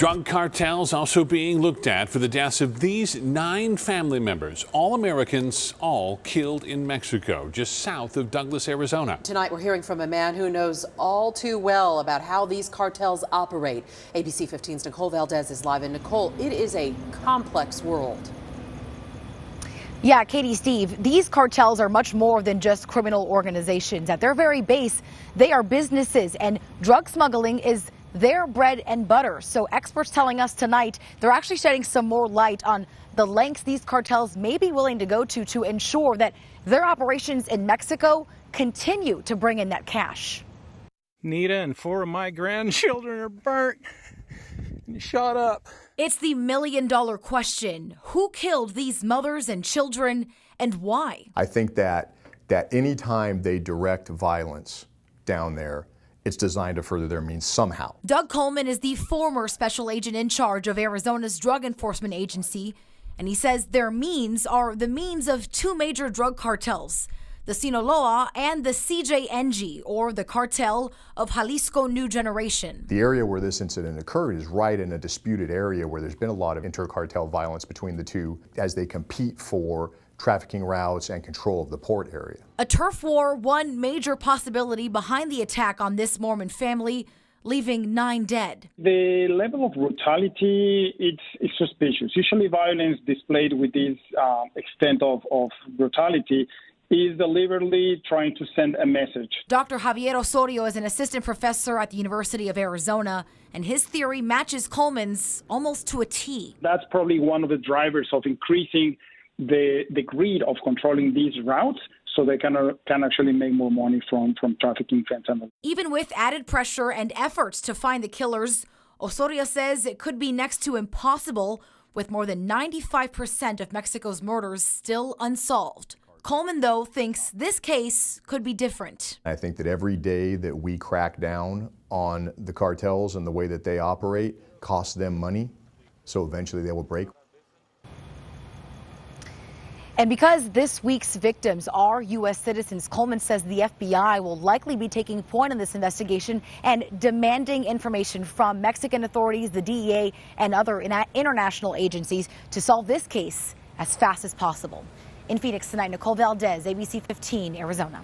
Drug cartels also being looked at for the deaths of these 9 family members, all Americans, all killed in Mexico, just south of Douglas, Arizona. Tonight, we're hearing from a man who knows all too well about how these cartels operate. ABC 15's Nicole Valdez is live. And Nicole, it is a complex world. Yeah, Katie, Steve, these cartels are much more than just criminal organizations. At their very base, they are businesses, and drug smuggling is their bread and butter. So experts telling us tonight they're actually shedding some more light on the lengths these cartels may be willing to go to ensure that their operations in Mexico continue to bring in that cash. Nita and 4 of my grandchildren are burnt and shot up. It's the million-dollar question. Who killed these mothers and children, and why? I think that any time they direct violence down there, it's designed to further their means somehow. Doug Coleman is the former special agent in charge of Arizona's Drug Enforcement Agency, and he says their means are the means of 2 major drug cartels, the Sinaloa and the CJNG, or the Cartel of Jalisco New Generation. The area where this incident occurred is right in a disputed area where there's been a lot of intercartel violence between the two as they compete for trafficking routes and control of the port area. A turf war, one major possibility behind the attack on this Mormon family, leaving 9 dead. The level of brutality, it's suspicious. Usually violence displayed with this extent of brutality is deliberately trying to send a message. Dr. Javier Osorio is an assistant professor at the University of Arizona, and his theory matches Coleman's almost to a T. That's probably one of the drivers of increasing the greed of controlling these routes, so they can actually make more money from trafficking fentanyl. Even with added pressure and efforts to find the killers, Osorio says it could be next to impossible, with more than 95% of Mexico's murders still unsolved. Coleman, though, thinks this case could be different. I think that every day that we crack down on the cartels and the way that they operate costs them money, so eventually they will break. And because this week's victims are U.S. citizens, Coleman says the FBI will likely be taking point in this investigation and demanding information from Mexican authorities, the DEA, and other international agencies to solve this case as fast as possible. In Phoenix tonight, Nicole Valdez, ABC 15, Arizona.